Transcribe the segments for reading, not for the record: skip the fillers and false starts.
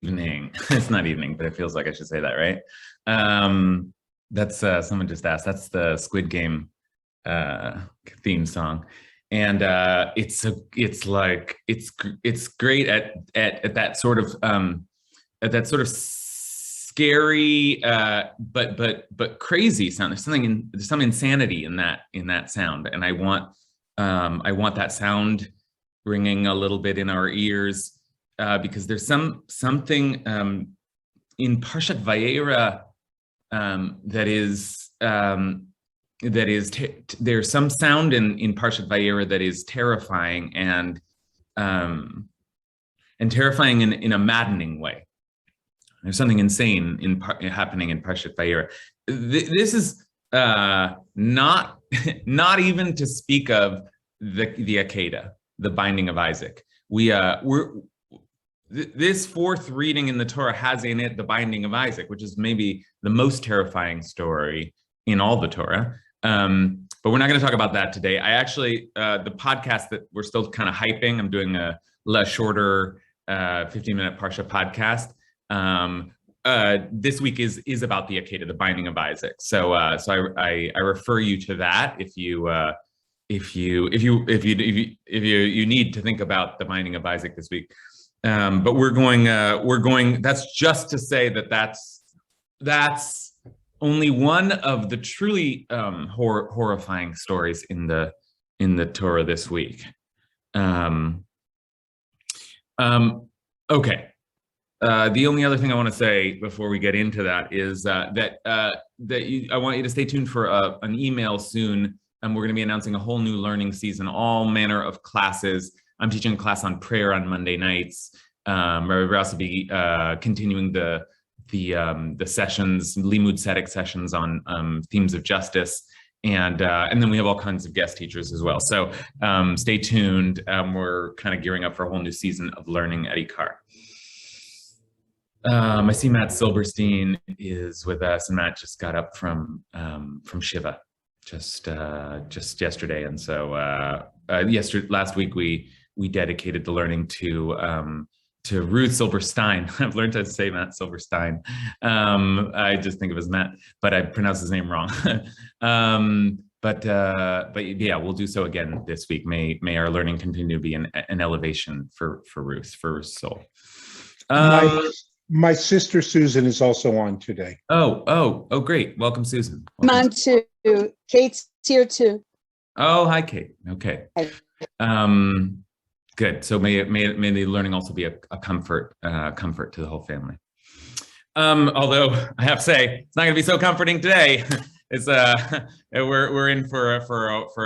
Evening. It's not evening, but it feels like I should say that, right? That's someone just asked. That's the Squid Game theme song, and it's great at that sort of scary but crazy sound. There's some insanity in that sound, and I want that sound ringing a little bit in our ears. Because there's something in Parshat Vayera there's some sound in Parshat Vayera that is terrifying and terrifying in a maddening way. There's something insane happening in Parshat Vayera. This is not even to speak of the Akedah, the binding of Isaac. This fourth reading in the Torah has in it the binding of Isaac, which is maybe the most terrifying story in all the Torah. But we're not going to talk about that today. I actually, the podcast that we're still kind of hyping, I'm doing a less shorter 15-minute Parsha podcast. This week is about the Akedah, the binding of Isaac. So I refer you to that if you need to think about the binding of Isaac this week. But we're going. That's just to say that's only one of the truly horrifying stories in the Torah this week. Okay. The only other thing I want to say before we get into that is I want you to stay tuned for an email soon. We're going to be announcing a whole new learning season, all manner of classes. I'm teaching a class on prayer on Monday nights. Rabbi will also be continuing the sessions, Limud Tzedek sessions on themes of justice, and then we have all kinds of guest teachers as well. So stay tuned. We're kind of gearing up for a whole new season of learning at Ikar. I see Matt Silberstein is with us, and Matt just got up from Shiva just yesterday, and so last week we dedicated the learning to Ruth Silberstein. I've learned to say Matt Silberstein. I just think of as Matt, but I pronounce his name wrong. But yeah, we'll do so again this week. May our learning continue to be an elevation for Ruth's soul. My sister Susan is also on today. Oh, great. Welcome, Susan. I'm on too. Kate's here too. Oh, hi, Kate. Okay. Good. So may the learning also be a comfort to the whole family. Although I have to say, it's not going to be so comforting today. It's we're in for a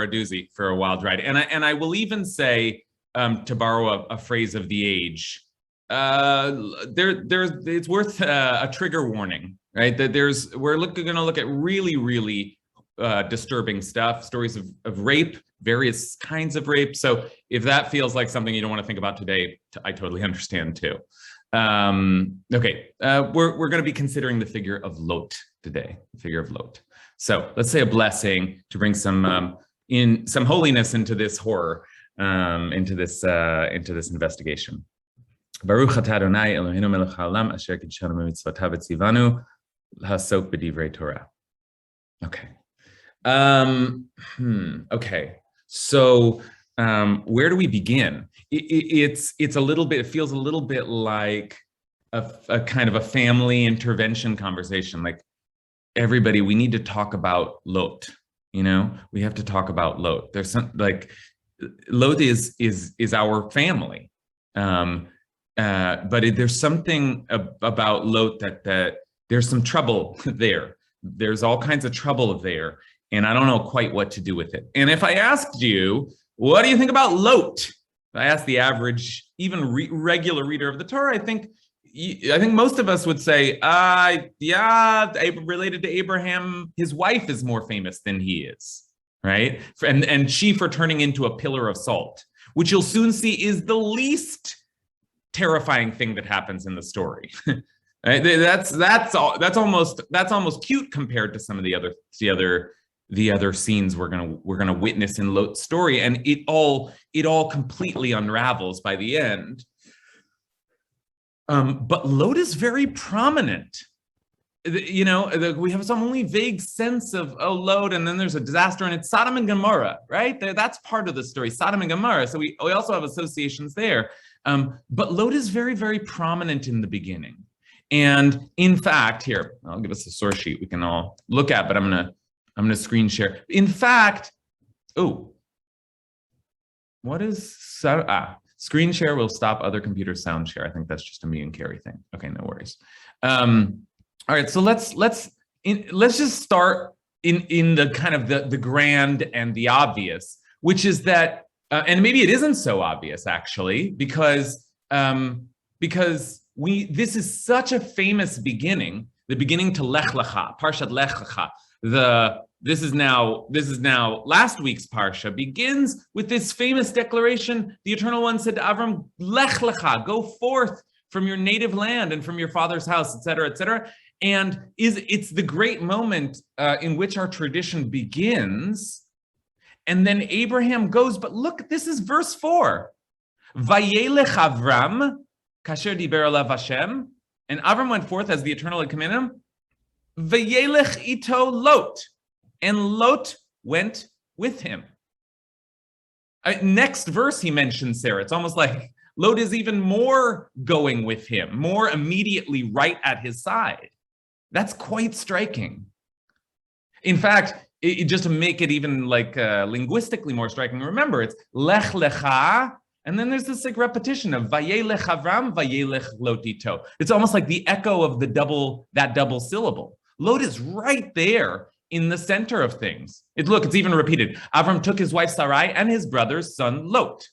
doozy, for a wild ride. And I will even say, to borrow a phrase of the age, it's worth a trigger warning, right? That we're going to look at really disturbing stuff, stories of rape, various kinds of rape. So if that feels like something you don't want to think about today, I totally understand too. Okay, we're going to be considering the figure of Lot today, the figure of Lot. So let's say a blessing to bring some holiness into this horror, into this investigation. Baruch atah Adonai Eloheinu melech haolam asher kidshanu b'mitzvotav v'tzivanu l'asok b'divrei Torah. Okay. Okay. So where do we begin? It feels a little bit like a kind of a family intervention conversation. Like, everybody, we need to talk about Lot. We have to talk about Lot. There's some, like, Lot is our family. But there's something about Lot that there's some trouble there. There's all kinds of trouble there. And I don't know quite what to do with it. And if I asked you, what do you think about Lot? If I asked the average, even regular reader of the Torah, I think most of us would say, yeah, related to Abraham, his wife is more famous than he is, right? And she for turning into a pillar of salt, which you'll soon see is the least terrifying thing that happens in the story. Right? That's almost cute compared to some of the other scenes we're gonna witness in Lot's story, and it all completely unravels by the end. But Lot is very prominent. You know, we have some only vague sense of, oh, Lot, and then there's a disaster, and it's Sodom and Gomorrah, right? That's part of the story, Sodom and Gomorrah. So we also have associations there. But Lot is very, very prominent in the beginning. And in fact, here, I'll give us a source sheet we can all look at, but I'm gonna screen share. In fact, what is screen share will stop other computers sound share. I think that's just a me and Carrie thing. Okay, no worries. All right, so let's just start in the kind of the grand and the obvious, which is that, and maybe it isn't so obvious actually, because this is such a famous beginning, the beginning to Lech Lecha, Parshat Lech Lecha. This is now last week's Parsha begins with this famous declaration. The Eternal One said to Avram, Lech Lecha, go forth from your native land and from your father's house, etc., etc. And it's the great moment in which our tradition begins. And then Abraham goes, but look, this is verse 4. Vayelech Avram, Kasher diber alav Hashem, and Avram went forth as the Eternal had commanded him. Vayelech ito Lot, and Lot went with him. Next verse he mentions Sarah. It's almost like Lot is even more going with him, more immediately right at his side. That's quite striking. In fact, just to make it even like linguistically more striking, remember it's Lech Lecha, and then there's this like repetition of Vayelech Avram, Vayelech Lot ito. It's almost like the echo of that double syllable. Lot is right there in the center of things. It's even repeated. Avram took his wife Sarai and his brother's son Lot.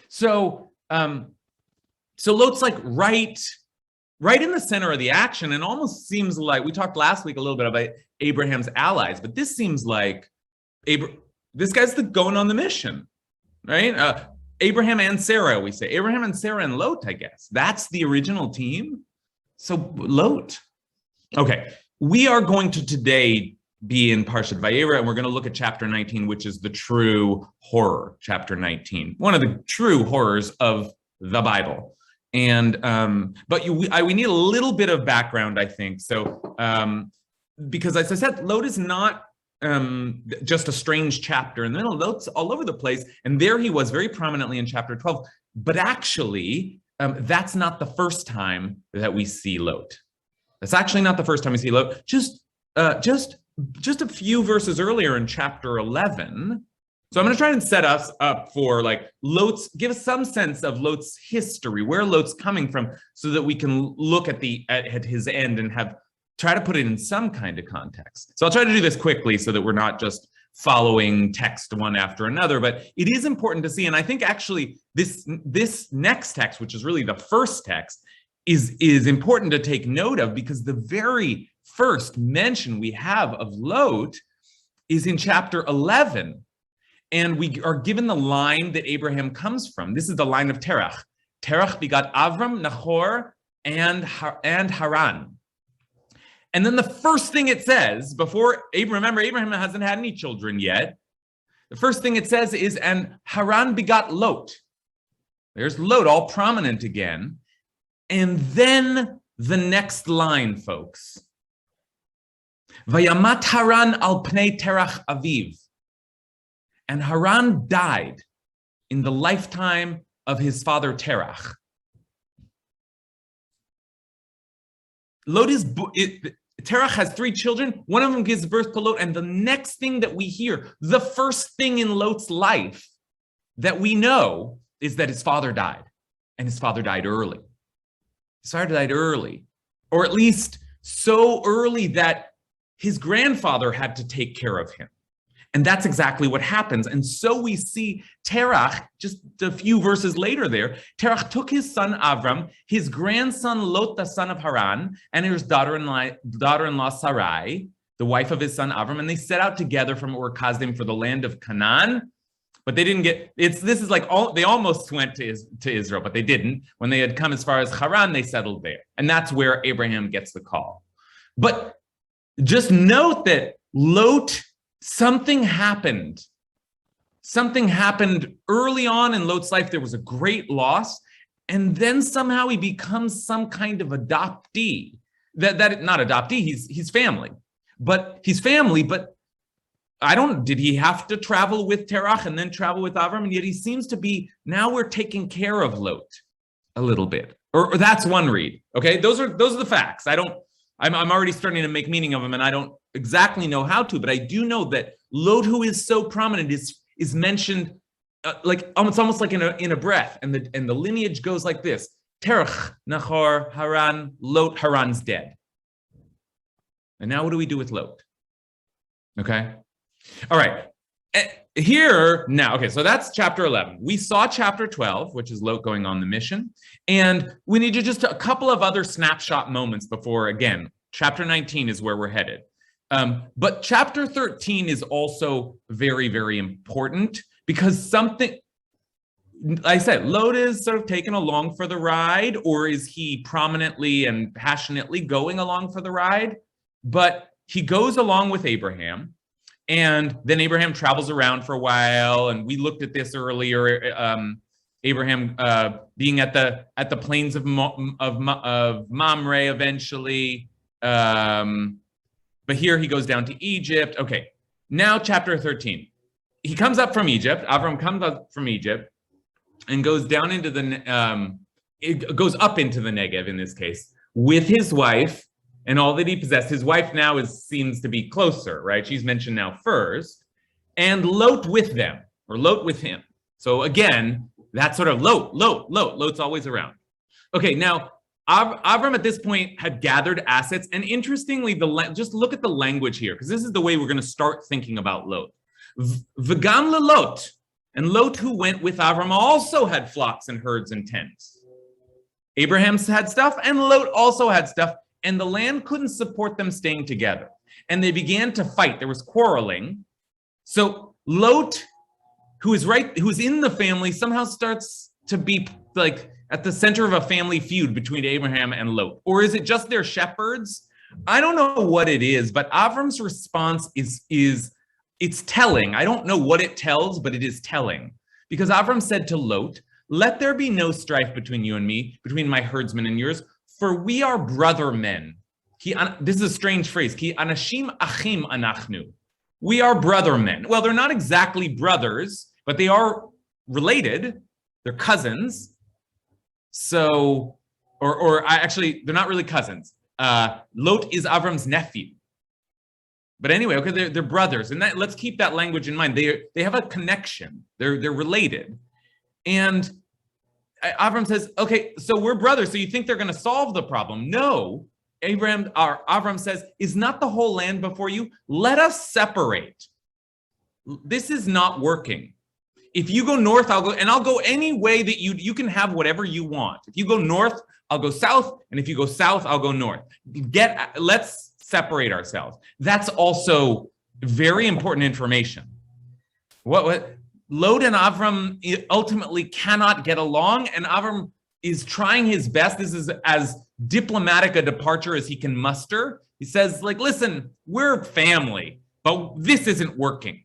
So Lot's like right in the center of the action, and almost seems like, we talked last week a little bit about Abraham's allies, but this seems like this guy's going on the mission, right? Abraham and Sarah, we say. Abraham and Sarah and Lot, I guess. That's the original team. So Lot. Okay, we are going to today be in Parshat Vayera, and we're going to look at chapter 19, which is the true horror, chapter 19. One of the true horrors of the Bible. And but we need a little bit of background, I think. So because as I said, Lot is not just a strange chapter in the middle. Lot's all over the place, and there he was very prominently in chapter 12. But actually, that's not the first time that we see Lot. That's actually not the first time we see Lot. Just a few verses earlier in chapter 11. So I'm going to try and set us up for like give us some sense of Lot's history, where Lot's coming from, so that we can look at his end and try to put it in some kind of context. So I'll try to do this quickly so that we're not just following text one after another, but it is important to see. And I think actually this next text, which is really the first text, is important to take note of, because the very first mention we have of Lot is in chapter 11. And we are given the line that Abraham comes from. This is the line of Terach. Terach begot Avram, Nahor, and Haran. And then the first thing it says, remember Abraham hasn't had any children yet. The first thing it says is, and Haran begot Lot. There's Lot, all prominent again. And then the next line, folks. Vayamat Haran al pnei Terach aviv. And Haran died in the lifetime of his father Terach. Terach has 3 children. One of them gives birth to Lot. And the next thing that we hear, the first thing in Lot's life that we know, is that his father died. And his father died early. His father died early. Or at least so early that his grandfather had to take care of him. And that's exactly what happens. And so we see Terach, just a few verses later there, Terach took his son Avram, his grandson Lot, the son of Haran, and his daughter-in-law Sarai, the wife of his son Avram, and they set out together from Ur Kasdim for the land of Canaan. But they didn't they almost went to Israel, but they didn't. When they had come as far as Haran, they settled there. And that's where Abraham gets the call. But just note that Lot, something happened. Something happened early on in Lot's life. There was a great loss. and then somehow he becomes some kind of adoptee. That not adoptee, he's family. But he's family, but did he have to travel with Terach and then travel with Avram? And yet he seems to be, now we're taking care of Lot a little bit. Or that's one read. Okay, those are the facts. I'm already starting to make meaning of them, and I don't exactly know how to, but I do know that Lot, who is so prominent, is mentioned like it's almost like in a breath, and the lineage goes like this: Terach, Nahor, Haran, Lot. Haran's dead. And now what do we do with Lot? Okay, all right. Here now, okay, so that's chapter 11. We saw chapter 12, which is Lot going on the mission, and we need to just a couple of other snapshot moments before, again, chapter 19 is where we're headed. But chapter 13 is also very, very important because something, I said, Lot is sort of taken along for the ride, or is he prominently and passionately going along for the ride? But he goes along with Abraham. And then Abraham travels around for a while, and we looked at this earlier. Abraham being at the plains of Mamre eventually, but here he goes down to Egypt. Okay, now chapter 13. He comes up from Egypt. Avram comes up from Egypt and goes down into goes up into the Negev in this case with his wife. And all that he possessed. His wife now seems to be closer, right? She's mentioned now first. And Lot with them, or Lot with him. So again, that's sort of Lot. Lot's always around. Okay, now, Avram at this point had gathered assets. And interestingly, just look at the language here, because this is the way we're going to start thinking about Lot. V'gam Lot, and Lot who went with Avram also had flocks and herds and tents. Abraham had stuff, and Lot also had stuff. And the land couldn't support them staying together. And they began to fight. There was quarreling. So Lot, who's in the family, somehow starts to be like at the center of a family feud between Abraham and Lot. Or is it just their shepherds? I don't know what it is, but Avram's response is it's telling. I don't know what it tells, but it is telling. Because Avram said to Lot, "Let there be no strife between you and me, between my herdsmen and yours. For we are brother men." This is a strange phrase. Ki anashim achim anachnu. We are brother men. Well, they're not exactly brothers, but they are related. They're cousins. So, actually, they're not really cousins. Lot is Avram's nephew. But anyway, okay, they're brothers, and let's keep that language in mind. They have a connection. They're related, and Avram says, okay, so we're brothers, so you think they're going to solve the problem? No. Avram says, is not the whole land before you? Let us separate. This is not working. If you go north, I'll go, and I'll go any way that you can have whatever you want. If you go north, I'll go south, and if you go south, I'll go north. Let's separate ourselves. That's also very important information. What? Lot and Avram ultimately cannot get along, and Avram is trying his best. This is as diplomatic a departure as he can muster. He says, like, listen, we're family, but this isn't working.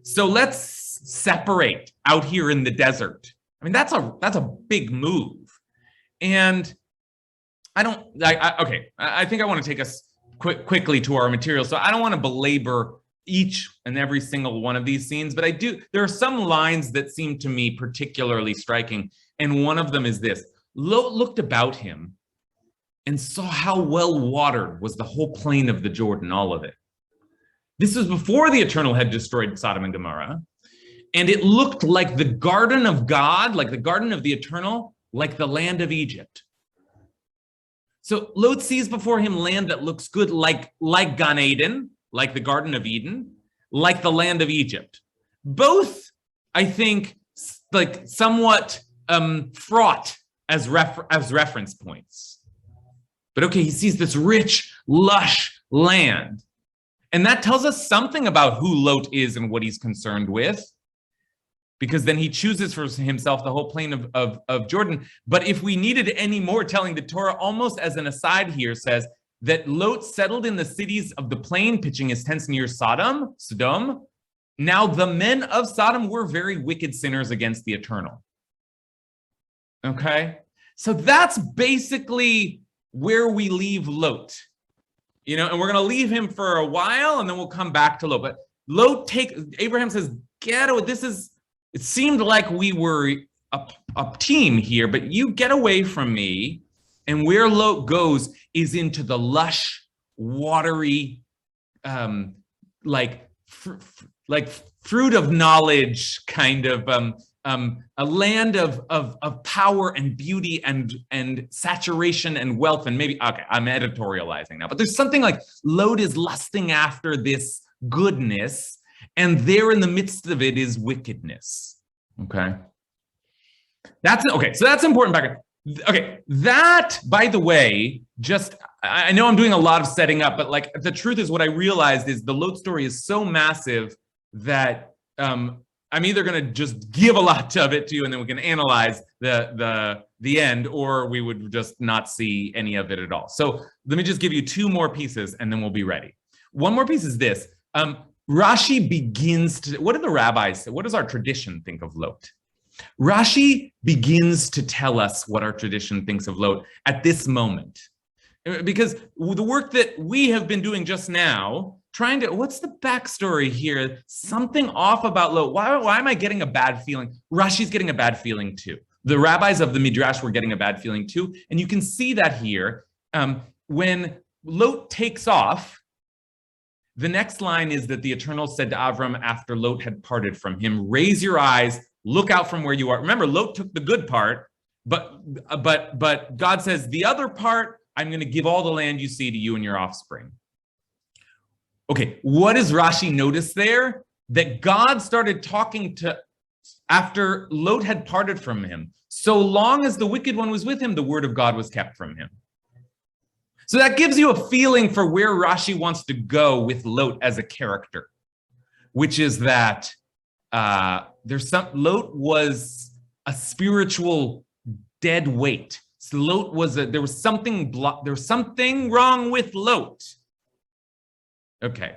So let's separate out here in the desert. I mean, that's a big move. And I think I want to take us quickly to our material. So I don't want to belabor each and every single one of these scenes, but there are some lines that seem to me particularly striking. And one of them is this: Lot looked about him and saw how well watered was the whole plain of the Jordan, all of it. This was before the Eternal had destroyed Sodom and Gomorrah. And it looked like the garden of God, like the garden of the Eternal, like the land of Egypt. So Lot sees before him land that looks good, like Gan Eden, like the Garden of Eden, like the land of Egypt. Both, I think, like somewhat fraught as reference points. But okay, he sees this rich, lush land. And that tells us something about who Lot is and what he's concerned with, because then he chooses for himself the whole plain of Jordan. But if we needed any more telling, the Torah, almost as an aside here, says that Lot settled in the cities of the plain, pitching his tents near Sodom. Now the men of Sodom were very wicked sinners against the Eternal. Okay? So that's basically where we leave Lot. And we're going to leave him for a while, and then we'll come back to Lot. But Abraham says, get away. It seemed like we were a team here, but you get away from me. And where Lot goes is into the lush, watery, like fruit of knowledge kind of a land of power and beauty and saturation and wealth. And maybe, okay, I'm editorializing now, but there's something like Lot is lusting after this goodness, and there in the midst of it is wickedness. Okay. So that's important background. Okay, that, by the way, I know I'm doing a lot of setting up, but like the truth is what I realized is the Lot story is so massive that I'm either going to just give a lot of it to you and then we can analyze the end, or we would just not see any of it at all. So let me just give you two more pieces and then we'll be ready. One more piece is this. Rashi begins to, what do the rabbis say? What does our tradition think of Lot? Rashi begins to tell us what our tradition thinks of Lot at this moment. Because the work that we have been doing just now, what's the backstory here? Something off about Lot. Why am I getting a bad feeling? Rashi's getting a bad feeling too. The rabbis of the Midrash were getting a bad feeling too. And you can see that here. When Lot takes off, the next line is that the Eternal said to Avram after Lot had parted from him, raise your eyes, look out from where you are. Remember, Lot took the good part, but God says the other part, I'm going to give all the land you see to you and your offspring. Okay, what does Rashi notice there? That God started talking after Lot had parted from him. So long as the wicked one was with him, the word of God was kept from him. So that gives you a feeling for where Rashi wants to go with Lot as a character, which is that Lot was a spiritual dead weight. So Lot was there was something wrong with Lot. Okay.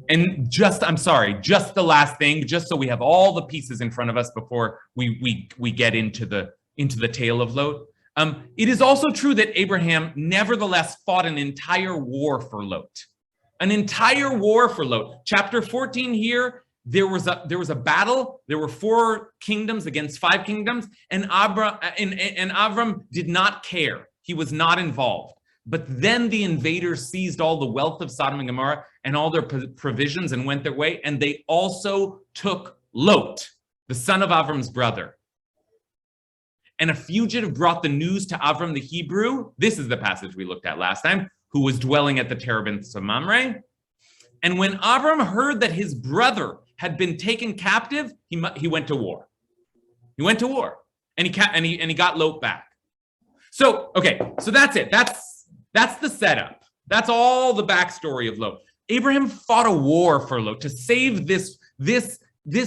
And just the last thing, just so we have all the pieces in front of us before we get into the tale of Lot. It is also true that Abraham nevertheless fought an entire war for Lot. An entire war for Lot. Chapter 14 here, there was a battle. There were 4 kingdoms against 5 kingdoms, and Avram did not care. He was not involved. But then the invaders seized all the wealth of Sodom and Gomorrah and all their provisions and went their way, and they also took Lot, the son of Avram's brother. And a fugitive brought the news to Avram the Hebrew. This is the passage we looked at last time, who was dwelling at the terebinths of Mamre. And when Avram heard that his brother had been taken captive, he went to war. He went to war, and he got Lot back. So okay, so that's it. That's the setup. That's all the backstory of Lot. Abraham fought a war for Lot to save this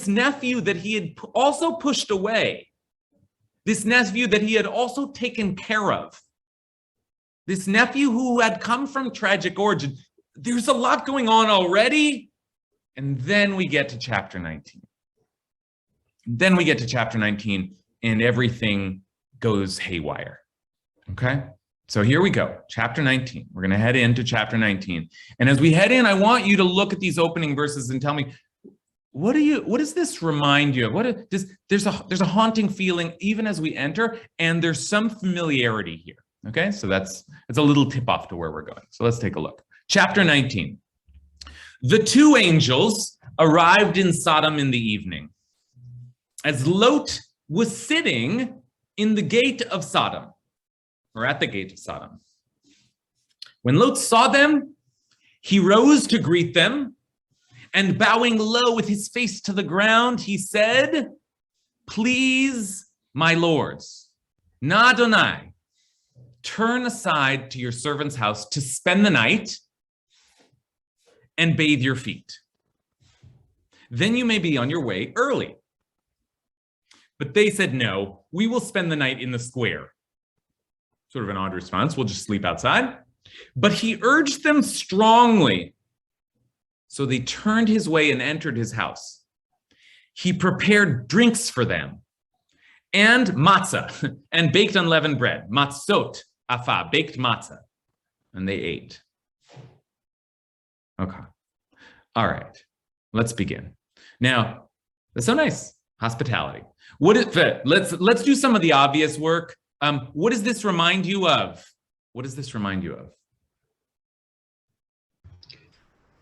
nephew that he had also pushed away. This nephew that he had also taken care of. This nephew who had come from tragic origin. There's a lot going on already. And then we get to chapter 19. And everything goes haywire. Okay? So here we go, chapter 19. We're going to head into chapter 19. And as we head in, I want you to look at these opening verses and tell me, what does this remind you of? There's a haunting feeling even as we enter, and there's some familiarity here. Okay, so that's a little tip off to where we're going. So let's take a look. Chapter 19. The 2 angels arrived in Sodom in the evening, as Lot was sitting in the gate of Sodom, or at the gate of Sodom. When Lot saw them, he rose to greet them, and bowing low with his face to the ground, he said, please, my lords, Na Adonai, turn aside to your servant's house to spend the night and bathe your feet. Then you may be on your way early. But they said, no, we will spend the night in the square. Sort of an odd response. We'll just sleep outside. But he urged them strongly. So they turned his way and entered his house. He prepared drinks for them and matzah, and baked unleavened bread. Matzot, afa, baked matzah. And they ate. Okay. All right. Let's begin. Now, that's so nice. Hospitality. Let's do some of the obvious work. What does this remind you of? What does this remind you of?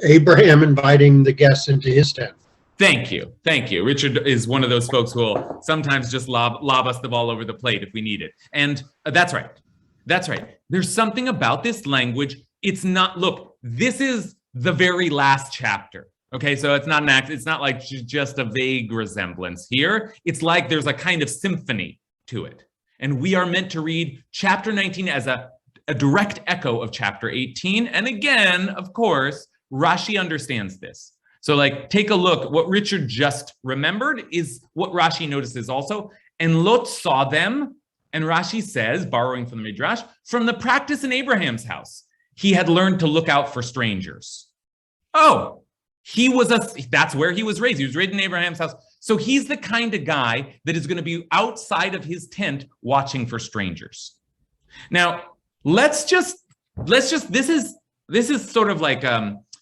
Abraham inviting the guests into his tent. Thank you. Thank you. Richard is one of those folks who will sometimes just lob us the ball over the plate if we need it. And that's right. That's right. There's something about this language. It's not, look, this is the very last chapter. Okay, so it's not an act, it's not like just a vague resemblance here. It's like there's a kind of symphony to it. And we are meant to read chapter 19 as a direct echo of chapter 18. And again, of course, Rashi understands this. So like, take a look. What Richard just remembered is what Rashi notices also. And Lot saw them, and Rashi says, borrowing from the Midrash, from the practice in Abraham's house, he had learned to look out for strangers. Oh, that's where he was raised. He was raised in Abraham's house. So he's the kind of guy that is going to be outside of his tent watching for strangers. Now, this is sort of like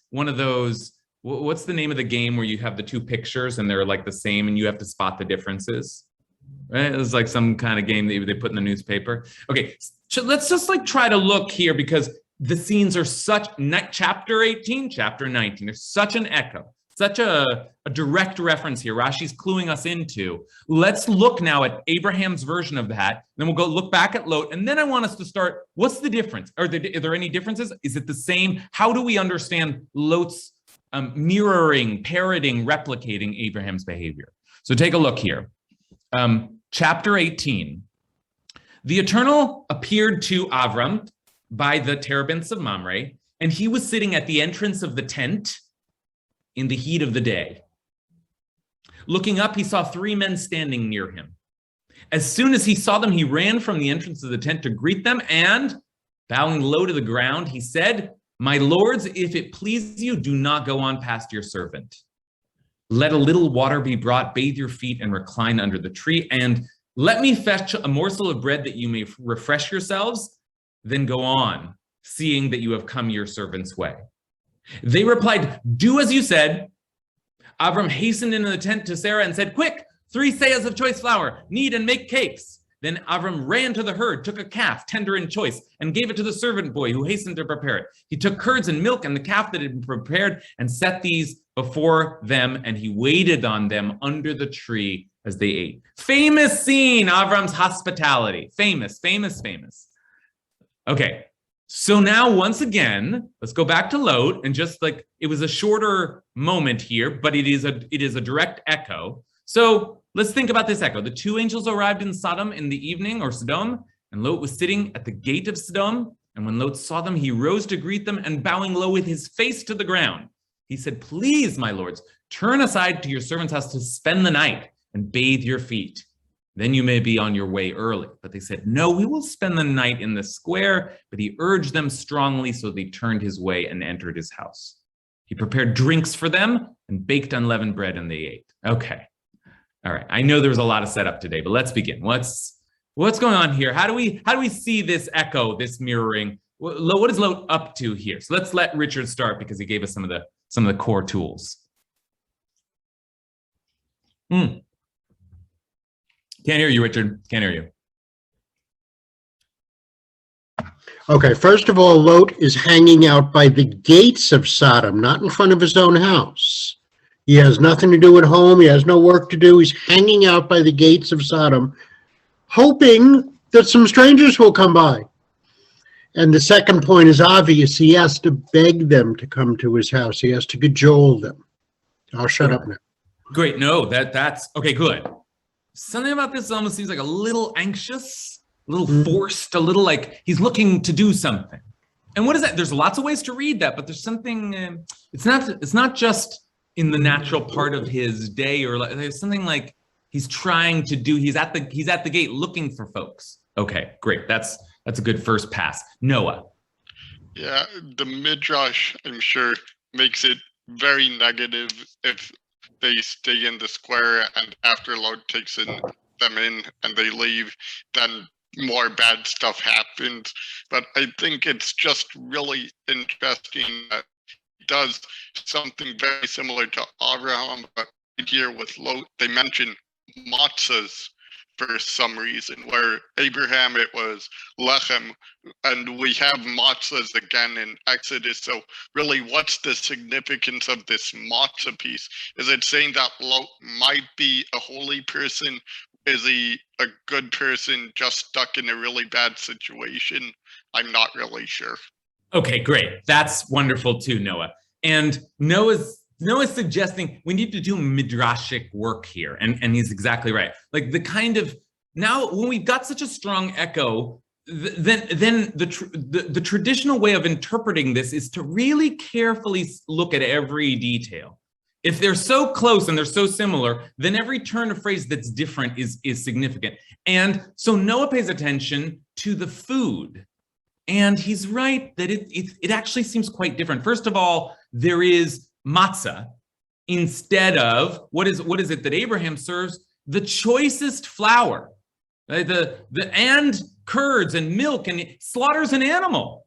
one of those, what's the name of the game where you have the two pictures and they're like the same and you have to spot the differences? Right? It's like some kind of game that they put in the newspaper. Okay, so let's just like try to look here because the scenes are such, chapter 18, chapter 19, there's such an echo, such a direct reference here. Rashi's cluing us into. Let's look now at Abraham's version of that. Then we'll go look back at Lot. And then I want us to start, what's the difference? Are there any differences? Is it the same? How do we understand Lot's mirroring, parroting, replicating Abraham's behavior? So take a look here. Chapter 18. The Eternal appeared to Avram by the terebinths of Mamre, and he was sitting at the entrance of the tent in the heat of the day. Looking up, he saw three men standing near him. As soon as he saw them, he ran from the entrance of the tent to greet them, and bowing low to the ground, he said, "My lords, if it please you, do not go on past your servant. Let a little water be brought, bathe your feet, and recline under the tree, and let me fetch a morsel of bread that you may refresh yourselves. Then go on, seeing that you have come your servant's way." They replied, "Do as you said." Avram hastened into the tent to Sarah and said, "Quick, 3 seahs of choice flour, knead and make cakes." Then Avram ran to the herd, took a calf, tender and choice, and gave it to the servant boy who hastened to prepare it. He took curds and milk and the calf that had been prepared and set these before them, and he waited on them under the tree as they ate. Famous scene, Avram's hospitality. Famous, famous, famous. Okay, so now once again, let's go back to Lot and just like, it was a shorter moment here, but it is a direct echo. So let's think about this echo. The two angels arrived in Sodom in the evening, or Sodom, and Lot was sitting at the gate of Sodom. And when Lot saw them, he rose to greet them, and bowing low with his face to the ground, he said, "Please, my lords, turn aside to your servant's house to spend the night and bathe your feet. Then you may be on your way early." But they said, "No, we will spend the night in the square." But he urged them strongly, so they turned his way and entered his house. He prepared drinks for them and baked unleavened bread, and they ate. Okay. All right. I know there was a lot of setup today, but let's begin. What's going on here? How do we see this echo, this mirroring? What is Lot up to here? So let's let Richard start because he gave us some of the core tools. Can't hear you, Richard. Can't hear you. Okay, first of all, Lot is hanging out by the gates of Sodom, not in front of his own house. He has nothing to do at home. He has no work to do. He's hanging out by the gates of Sodom, hoping that some strangers will come by. And the second point is obvious. He has to beg them to come to his house. He has to cajole them. I'll shut up now. Great. No, that's okay. Good. Something about this almost seems like a little anxious, a little forced, a little like he's looking to do something. And what is that? There's lots of ways to read that, but there's something. It's not just in the natural part of his day, or like, there's something like he's trying to do. He's at the gate looking for folks. Okay, great. That's a good first pass. Noah. Yeah, the Midrash, I'm sure, makes it very negative if they stay in the square and after Lot takes in them in and they leave, then more bad stuff happens. But I think it's just really interesting that he does something very similar to Abraham, but here with Lot, they mention matzahs for some reason, where Abraham it was lechem, and we have matzahs again in Exodus. So really, what's the significance of this matzah piece? Is it saying that Lot might be a holy person? Is he a good person just stuck in a really bad situation? I'm not really sure. Okay, great. That's wonderful too, Noah. And Noah's suggesting we need to do midrashic work here, and he's exactly right. Like the kind of, now when we've got such a strong echo, then the traditional way of interpreting this is to really carefully look at every detail. If they're so close and they're so similar, then every turn of phrase that's different is significant. And so Noah pays attention to the food. And he's right that it actually seems quite different. First of all, there is matzah instead of, what is it that Abraham serves? The choicest flour, right? And curds and milk, and slaughters an animal.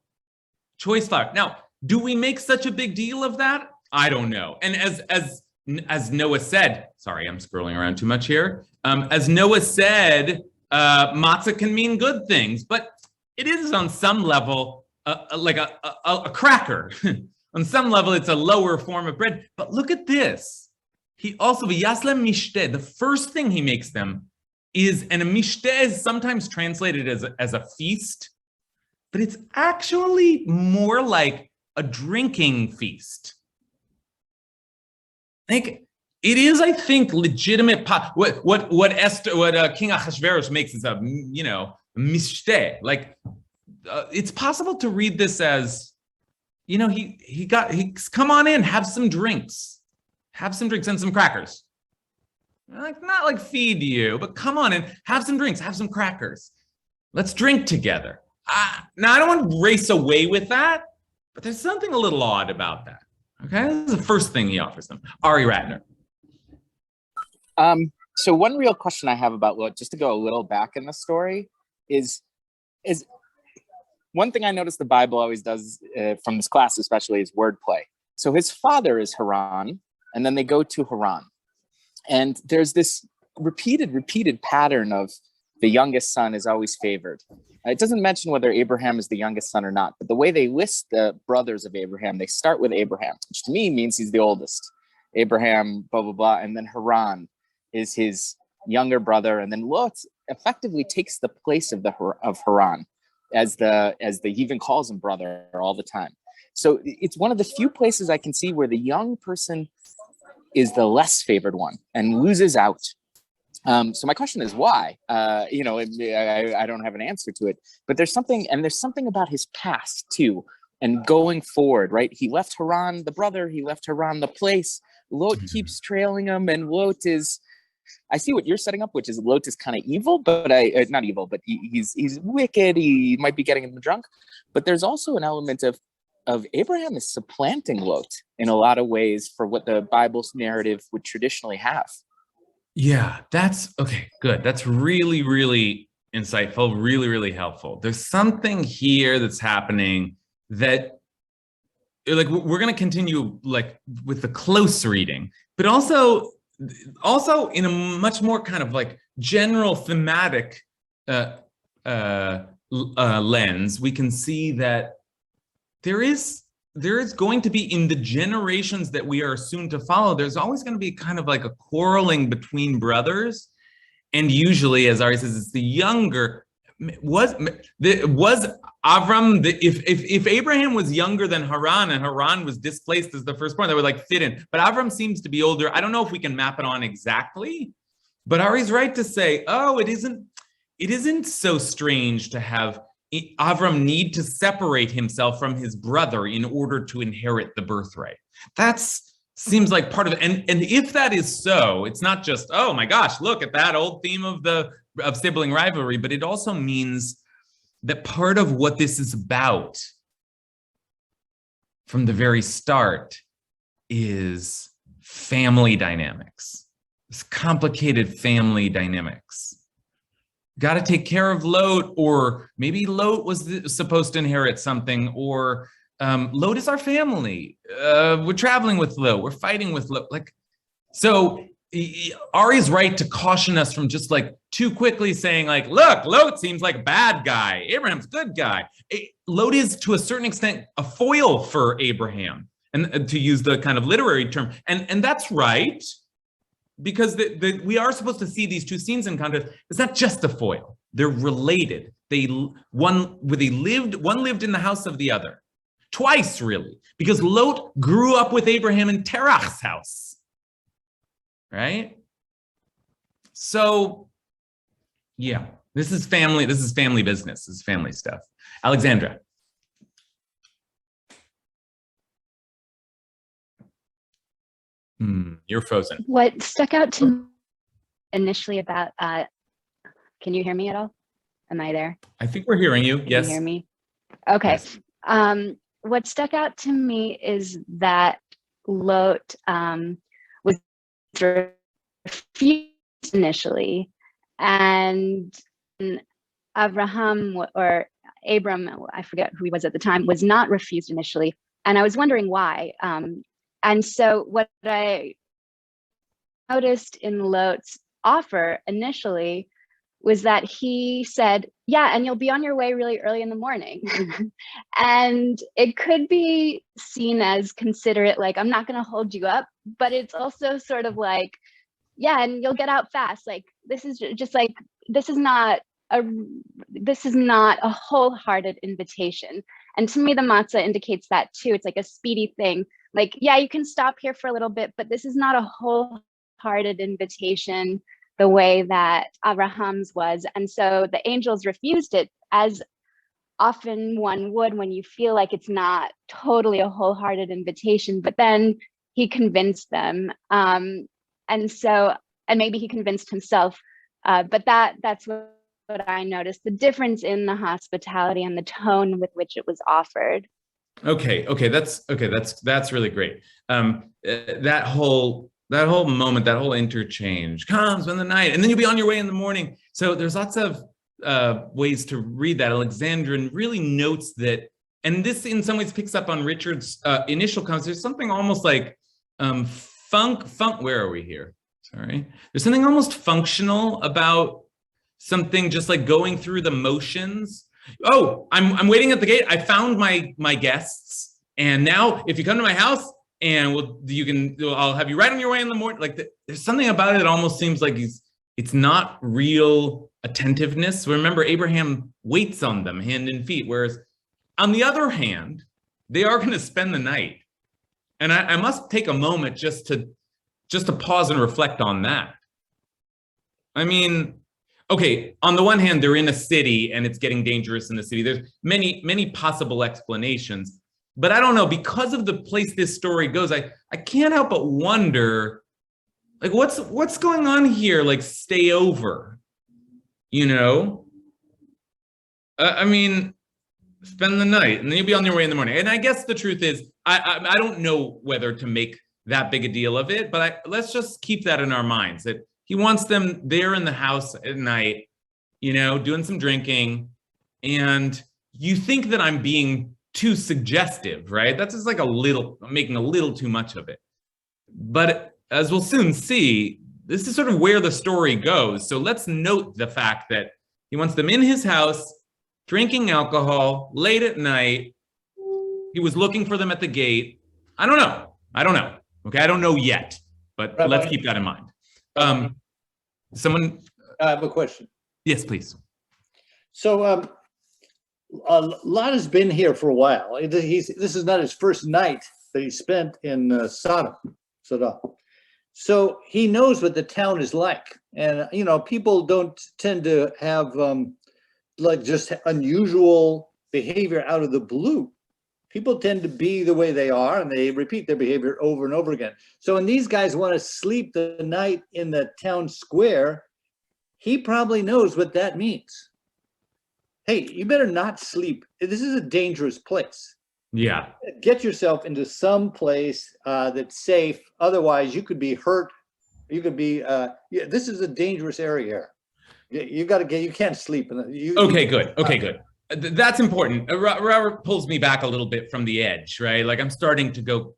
Choice flour. Now, do we make such a big deal of that? I don't know. And as Noah said, sorry, I'm scrolling around too much here. As Noah said, matzah can mean good things, but it is on some level like a cracker. On some level, it's a lower form of bread. But look at this. He also, v'yaslem mishteh, the first thing he makes them is, and a mishteh is sometimes translated as a feast, but it's actually more like a drinking feast. Like, it is, I think, legitimate. What King Ahasuerus makes is a, mishteh. Like, it's possible to read this as, he's come on in, have some drinks and some crackers. Like, not like feed you, but come on in, have some drinks, have some crackers. Let's drink together. Now, I don't want to race away with that, but there's something a little odd about that. Okay, this is the first thing he offers them. Ari Ratner. So one real question I have about Lot, just to go a little back in the story, is one thing I noticed the Bible always does from this class, especially, is wordplay. So his father is Haran, and then they go to Haran. And there's this repeated pattern of the youngest son is always favored. It doesn't mention whether Abraham is the youngest son or not, but the way they list the brothers of Abraham, they start with Abraham, which to me means he's the oldest. Abraham, blah, blah, blah. And then Haran is his younger brother. And then Lot effectively takes the place of Haran as he even calls him brother all the time. So it's one of the few places I can see where the young person is the less favored one and loses out. So my question is why? I don't have an answer to it, but there's something about his past too, and going forward, right? He left Haran the brother, he left Haran the place. Lot keeps trailing him, and Lot is, I see what you're setting up, which is Lot is kind of evil, but not evil, but he's wicked. He might be getting him drunk, but there's also an element of Abraham is supplanting Lot in a lot of ways for what the Bible's narrative would traditionally have. Yeah, that's okay. Good. That's really, really insightful, really, really helpful. There's something here that's happening that, like, we're going to continue like with the close reading, but also in a much more kind of like general thematic lens, we can see that there is going to be, in the generations that we are soon to follow, there's always going to be kind of like a quarreling between brothers. And usually, as Ari says, it's the younger. Was Avram, if Abraham was younger than Haran and Haran was displaced as the firstborn, that would like fit in. But Avram seems to be older. I don't know if we can map it on exactly, but Ari's right to say, it isn't so strange to have Avram need to separate himself from his brother in order to inherit the birthright. Seems like part of it. And if that is so, it's not just, oh my gosh, look at that old theme of sibling rivalry, but it also means that part of what this is about from the very start is family dynamics, this complicated family dynamics. got to take care of Lot, or maybe Lot was supposed to inherit something, or Lot is our family. We're traveling with Lot. We're fighting with Lot. Like, so Ari's right to caution us from just like too quickly saying like, look, Lot seems like a bad guy. Abraham's a good guy. Lot is to a certain extent a foil for Abraham, and to use the kind of literary term. And that's right, because we are supposed to see these two scenes in context. It's not just a foil. They're related. One lived in the house of the other. Twice, really, because Lot grew up with Abraham in Terach's house, right? So, yeah, this is family business. This is family stuff. Alexandra. You're frozen. What stuck out to me initially about, can you hear me at all? Am I there? I think we're hearing you. Can Yes. you hear me? Okay. Yes. What stuck out to me is that Lot was refused initially, and Abraham, or Abram, I forget who he was at the time, was not refused initially. And I was wondering why. And so what I noticed in Lot's offer initially was that he said, yeah, and you'll be on your way really early in the morning. And it could be seen as considerate, like, I'm not going to hold you up, but it's also sort of like, yeah, and you'll get out fast. Like, this is just like, this is not a wholehearted invitation. And to me, the matzah indicates that too. It's like a speedy thing. Like, yeah, you can stop here for a little bit, but this is not a wholehearted invitation the way that Abraham's was. And so the angels refused it, as often one would when you feel like it's not totally a wholehearted invitation, but then he convinced them. And maybe he convinced himself, but that's what I noticed, the difference in the hospitality and the tone with which it was offered. Okay, that's really great. That whole moment, that whole interchange comes in the night, and then you'll be on your way in the morning. So there's lots of ways to read that. Alexandrin really notes that, and this in some ways picks up on Richard's initial comments. There's something almost like where are we here? Sorry. There's something almost functional about something just like going through the motions. Oh, I'm waiting at the gate. I found my guests, and now if you come to my house, and I'll have you right on your way in the morning. Like there's something about it that almost seems like it's not real attentiveness. Remember, Abraham waits on them hand and feet, whereas on the other hand, they are going to spend the night. And I must take a moment just to pause and reflect on that. I mean, okay, on the one hand, they're in a city and it's getting dangerous in the city. There's many possible explanations, but I don't know, because of the place this story goes, I can't help but wonder, like, what's going on here? Like, stay over, you know? I mean, spend the night and then you'll be on your way in the morning. And I guess the truth is, I don't know whether to make that big a deal of it, but let's just keep that in our minds, that he wants them there in the house at night, you know, doing some drinking. And you think that I'm being too suggestive, right? That's just like making a little too much of it. But as we'll soon see, this is sort of where the story goes. So let's note the fact that he wants them in his house, drinking alcohol late at night. He was looking for them at the gate. I don't know. Okay, I don't know yet, but Rabbi, let's keep that in mind. Someone? I have a question. Yes, please. So Lot has been here for a while. This is not his first night that he spent in Sodom. So he knows what the town is like. And, you know, people don't tend to have like just unusual behavior out of the blue. People tend to be the way they are, and they repeat their behavior over and over again. So when these guys want to sleep the night in the town square, he probably knows what that means. Hey, you better not sleep. This is a dangerous place. Yeah. Get yourself into some place that's safe. Otherwise, you could be hurt. You could be, this is a dangerous area here. You got to get. You can't sleep. Okay, good. Okay, good. That's important. Robert pulls me back a little bit from the edge, right? Like I'm starting to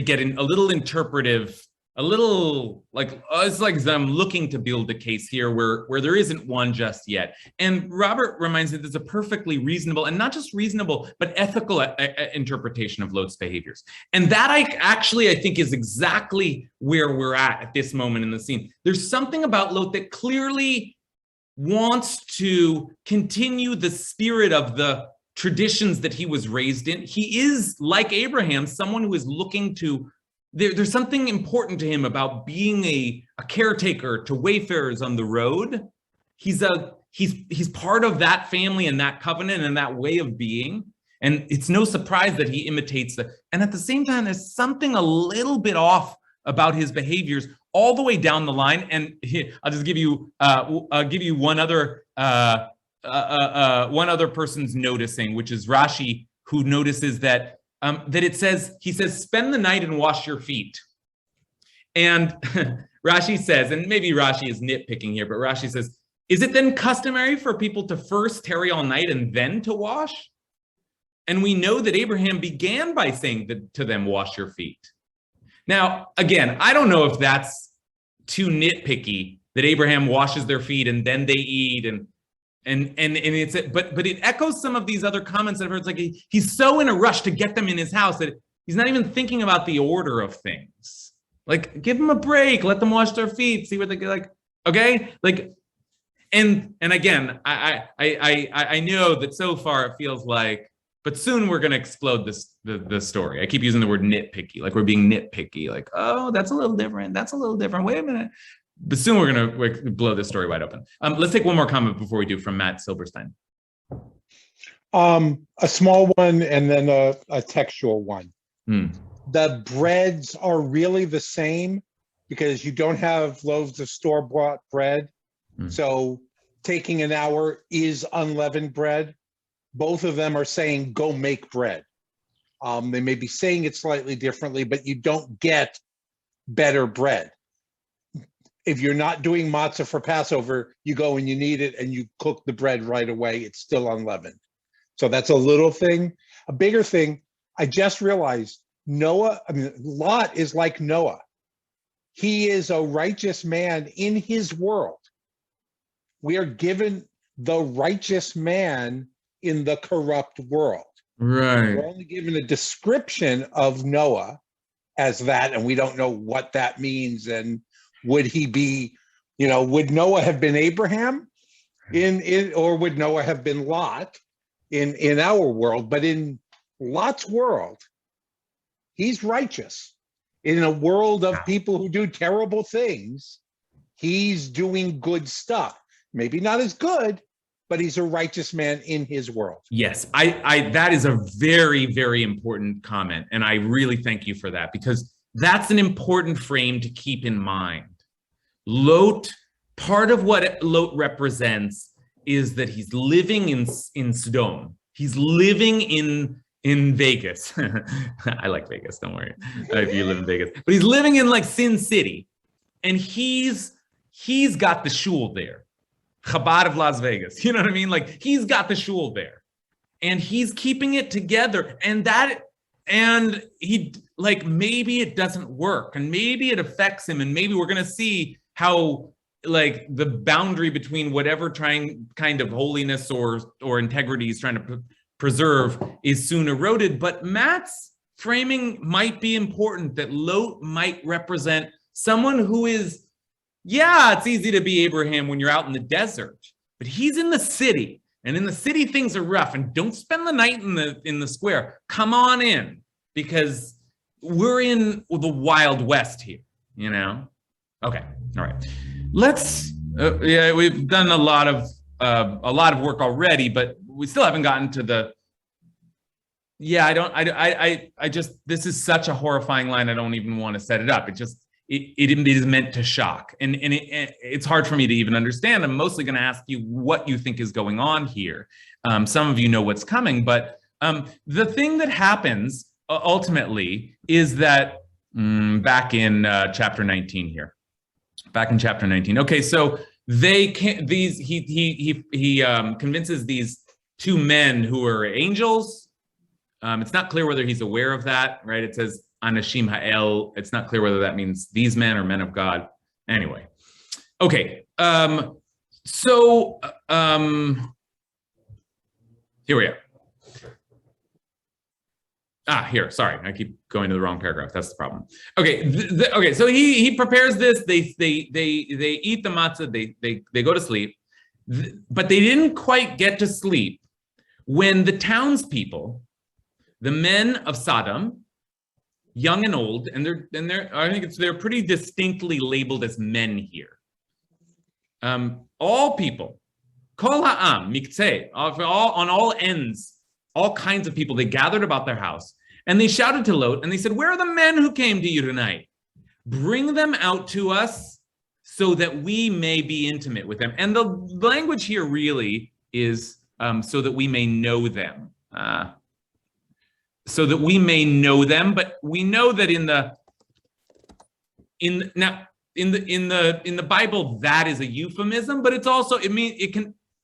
get in a little interpretive, a little like it's like I'm looking to build a case here where there isn't one just yet. And Robert reminds me there's a perfectly reasonable, and not just reasonable, but ethical interpretation of Lot's behaviors. And that I think is exactly where we're at this moment in the scene. There's something about Lot that clearly wants to continue the spirit of the traditions that he was raised in. He is, like Abraham, someone who is looking to, there's something important to him about being a caretaker to wayfarers on the road. He's part of that family and that covenant and that way of being. And it's no surprise that he imitates that. And at the same time, there's something a little bit off about his behaviors all the way down the line. And I'll just give you one other person's noticing, which is Rashi, who notices that he says, spend the night and wash your feet. And Rashi says, and maybe Rashi is nitpicking here, but Rashi says, is it then customary for people to first tarry all night and then to wash? And we know that Abraham began by saying to them, wash your feet. Now, again, I don't know if that's too nitpicky that Abraham washes their feet and then they eat but it echoes some of these other comments that I've heard. It's like he's so in a rush to get them in his house that he's not even thinking about the order of things. Like, give them a break, let them wash their feet, see what they like. Okay, like, and again, I know that so far it feels like. But soon we're going to explode the story. I keep using the word nitpicky, like we're being nitpicky, like, oh, that's a little different. That's a little different. Wait a minute. But soon we're going to blow this story wide open. Let's take one more comment before we do from Matt Silberstein. A small one and then a textual one. The breads are really the same because you don't have loaves of store-bought bread. So taking an hour is unleavened bread. Both of them are saying, go make bread. They may be saying it slightly differently, but you don't get better bread. If you're not doing matzah for Passover, you go and you knead it and you cook the bread right away. It's still unleavened. So that's a little thing. A bigger thing, I just realized Lot is like Noah. He is a righteous man in his world. We are given the righteous man in the corrupt world. Right. We're only given a description of Noah as that, and we don't know what that means. And would he be, would Noah have been Abraham or would Noah have been Lot in our world? But in Lot's world, he's righteous. In a world of people who do terrible things, he's doing good stuff. Maybe not as good, but he's a righteous man in his world. Yes, that is a very, very important comment. And I really thank you for that, because that's an important frame to keep in mind. Lot, part of what Lot represents is that he's living in Sodom. He's living in Vegas. I like Vegas, don't worry if you live in Vegas. But he's living in like Sin City. And he's got the shul there. Chabad of Las Vegas, you know what I mean? Like he's got the shul there and he's keeping it together, and he like, maybe it doesn't work and maybe it affects him, and maybe we're going to see how like the boundary between whatever kind of holiness or integrity he's trying to preserve is soon eroded. But Matt's framing might be important, that Lot might represent someone who is, yeah, it's easy to be Abraham when you're out in the desert, but he's in the city, and in the city things are rough, and don't spend the night in the square. Come on in, because we're in the Wild West here, Okay, all right. Let's we've done a lot of work already, but we still haven't gotten to the. Yeah, I just, this is such a horrifying line. I don't even want to set it up. It is meant to shock, and it's hard for me to even understand. I'm mostly going to ask you what you think is going on here. Some of you know what's coming, but the thing that happens ultimately is that back in chapter 19 here, back in chapter 19. Okay, so they can't. These he convinces these two men who are angels. It's not clear whether he's aware of that, right? It says Anashim Ha'el. It's not clear whether that means these men or men of God. Anyway, okay. Here we are. Here. Sorry, I keep going to the wrong paragraph. That's the problem. Okay. Okay. So he prepares this. They eat the matzah. They go to sleep, but they didn't quite get to sleep when the townspeople, the men of Sodom, young and old, and they're pretty distinctly labeled as men here. All people, kol ha'am, miktzeh, on all ends, all kinds of people, they gathered about their house, and they shouted to Lot, and they said, "Where are the men who came to you tonight? Bring them out to us so that we may be intimate with them." And the language here really is so that we may know them. So that we may know them, but we know that in the Bible that is a euphemism, but it's also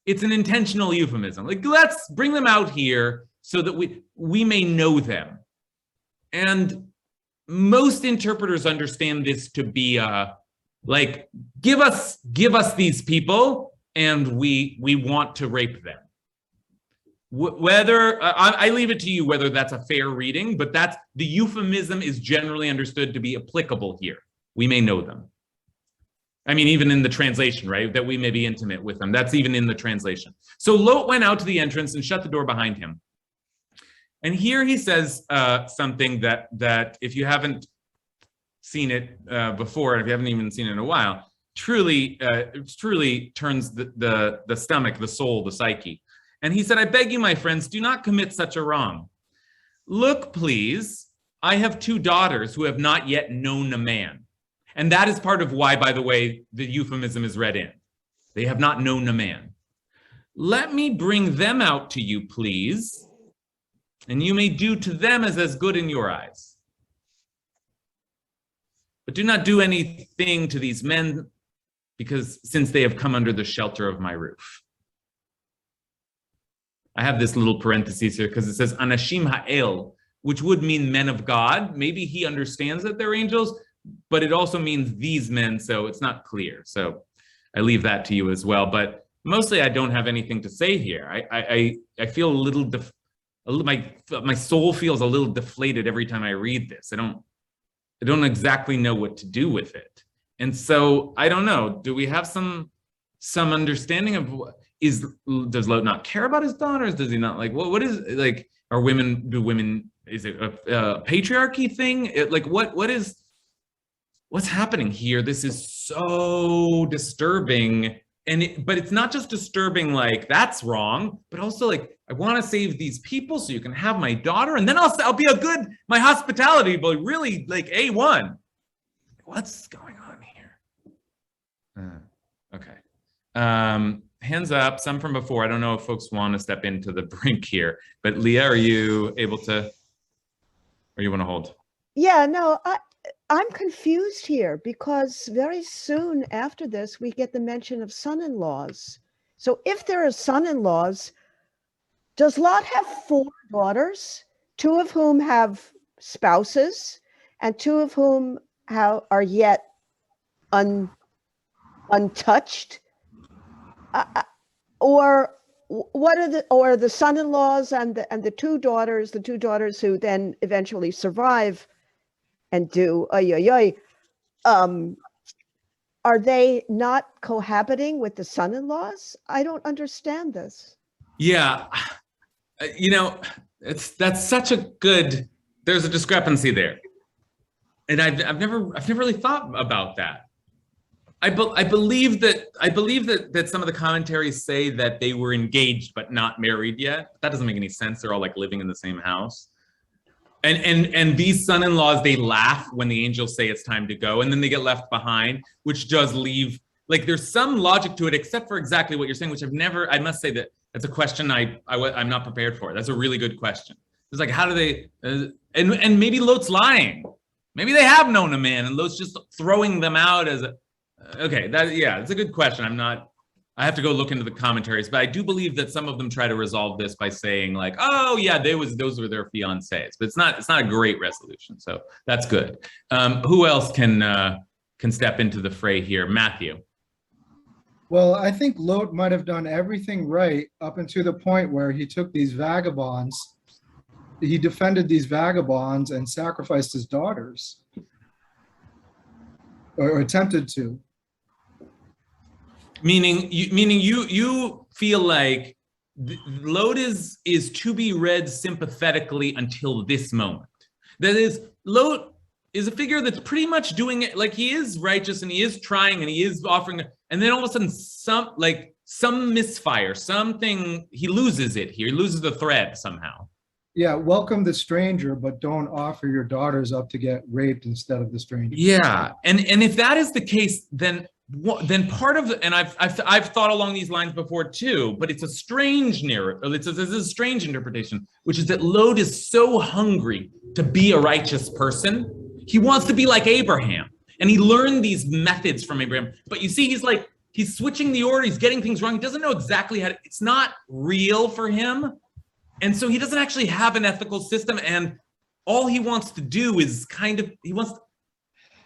it's an intentional euphemism. Like, let's bring them out here so that we may know them. And most interpreters understand this to be like, give us these people and we want to rape them. Whether I leave it to you whether that's a fair reading, but that's the euphemism is generally understood to be applicable here. We may know them. I mean, even in the translation, right? That we may be intimate with them. That's even in the translation. So Lot went out to the entrance and shut the door behind him. And here he says something that if you haven't seen it before, and if you haven't even seen it in a while, truly turns the stomach, the soul, the psyche. And he said, "I beg you, my friends, do not commit such a wrong. Look, please, I have two daughters who have not yet known a man." And that is part of why, by the way, the euphemism is read in. They have not known a man. "Let me bring them out to you, please, and you may do to them as good in your eyes. But do not do anything to these men, because since they have come under the shelter of my roof." I have this little parenthesis here because it says Anashim Ha'el, which would mean men of God. Maybe he understands that they're angels, but it also means these men, so it's not clear. So I leave that to you as well. But mostly I don't have anything to say here. I feel a little, my soul feels a little deflated every time I read this. I don't exactly know what to do with it. And so I don't know, do we have some understanding of does Lot not care about his daughters? Does he not like, what is, like, is it a patriarchy thing? What's happening here? This is so disturbing. But it's not just disturbing, like, that's wrong, but also like, I want to save these people so you can have my daughter, and then I'll be my hospitality will really like A1. What's going on here? Okay. Hands up, some from before. I don't know if folks want to step into the brink here, but Leah, are you able to, or you want to hold? Yeah, no, I'm confused here because very soon after this, we get the mention of son-in-laws. So if there are son-in-laws, does Lot have 4 daughters, 2 of whom have spouses and 2 of whom are yet untouched? Or what are the son-in-laws and the 2 daughters who then eventually survive and do are they not cohabiting with the son-in-laws? I don't understand this. Yeah, that's such a good. There's a discrepancy there, and I've never really thought about that. I believe that some of the commentaries say that they were engaged but not married yet. That doesn't make any sense. They're all like living in the same house. And these son-in-laws, they laugh when the angels say it's time to go, and then they get left behind, which does leave, like, there's some logic to it, except for exactly what you're saying, which I must say that's a question I'm not prepared for. That's a really good question. It's like, how do they, and maybe Lot's lying. Maybe they have known a man and Lot's just throwing them out as Okay, it's a good question. I have to go look into the commentaries, but I do believe that some of them try to resolve this by saying like, oh yeah, those were their fiancés, but it's not a great resolution. So that's good. Who else can step into the fray here? Matthew. Well, I think Lot might have done everything right up until the point where he took these vagabonds. He defended these vagabonds and sacrificed his daughters, or attempted to. Meaning you feel like Lot is to be read sympathetically until this moment. That is, Lot is a figure that's pretty much doing it, like he is righteous and he is trying and he is offering, and then all of a sudden some misfire, something, he loses it here, he loses the thread somehow. Yeah, welcome the stranger, but don't offer your daughters up to get raped instead of the stranger. Yeah, and if that is the case, then part of and I've thought along these lines before too, but it's a strange narrative. It's a strange interpretation, which is that Lot is so hungry to be a righteous person. He wants to be like Abraham, and he learned these methods from Abraham. But you see, he's switching the order. He's getting things wrong. He doesn't know exactly how to. It's not real for him, and so he doesn't actually have an ethical system. And all he wants to do is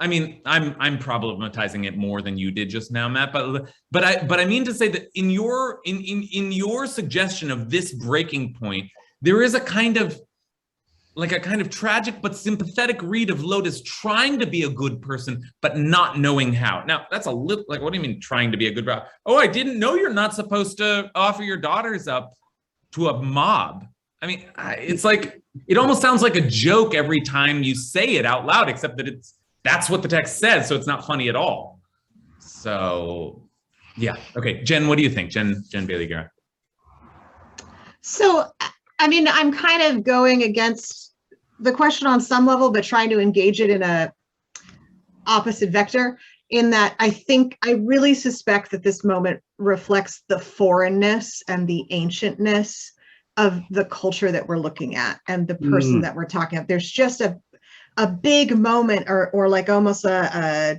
I mean, I'm problematizing it more than you did just now, Matt. But I mean to say that in your suggestion of this breaking point, there is a kind of tragic but sympathetic read of Lot as trying to be a good person but not knowing how. Now that's a little like, what do you mean trying to be a good person? Oh, I didn't know you're not supposed to offer your daughters up to a mob. I mean, it's like it almost sounds like a joke every time you say it out loud, except that that's what the text says, so it's not funny at all. So, yeah. Okay, Jen, what do you think? Jen Bailey-Guerra. So, I mean, I'm kind of going against the question on some level, but trying to engage it in a opposite vector, in that I really suspect that this moment reflects the foreignness and the ancientness of the culture that we're looking at and the person that we're talking about. There's just a big moment or like almost a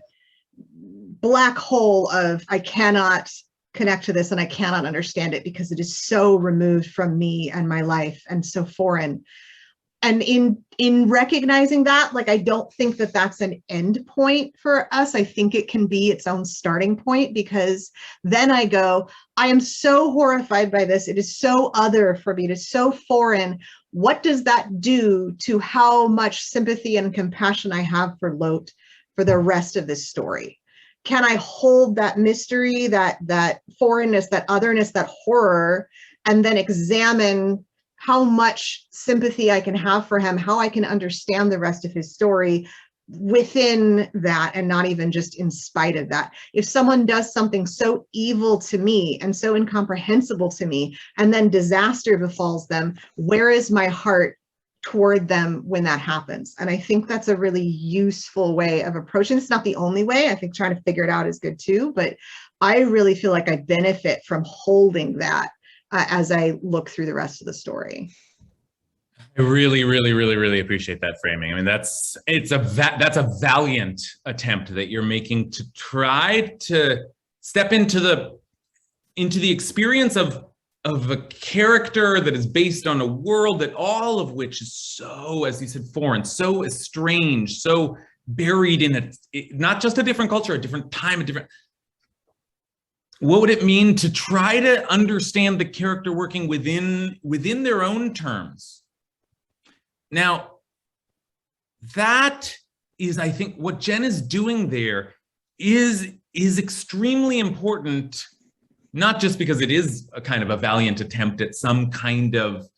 black hole of, I cannot connect to this and I cannot understand it because it is so removed from me and my life and so foreign. And in recognizing that, like, I don't think that that's an end point for us. I think it can be its own starting point, because then I go, I am so horrified by this. It is so other for me. It is so foreign. What does that do to how much sympathy and compassion I have for Lot for the rest of this story? Can I hold that mystery, that foreignness, that otherness, that horror, and then examine how much sympathy I can have for him, how I can understand the rest of his story within that, and not even just in spite of that? If someone does something so evil to me and so incomprehensible to me, and then disaster befalls them, where is my heart toward them when that happens? And I think that's a really useful way of approaching. It's not the only way. I think trying to figure it out is good too, but I really feel like I benefit from holding that as I look through the rest of the story. I really, really, really, really appreciate that framing. I mean, that's a valiant attempt that you're making to try to step into the experience of a character that is based on a world that all of which is so, as you said, foreign, so estranged, so buried in it, not just a different culture, a different time, a different. What would it mean to try to understand the character working within their own terms? Now, that is, I think, what Jen is doing there is extremely important, not just because it is a kind of a valiant attempt at some kind of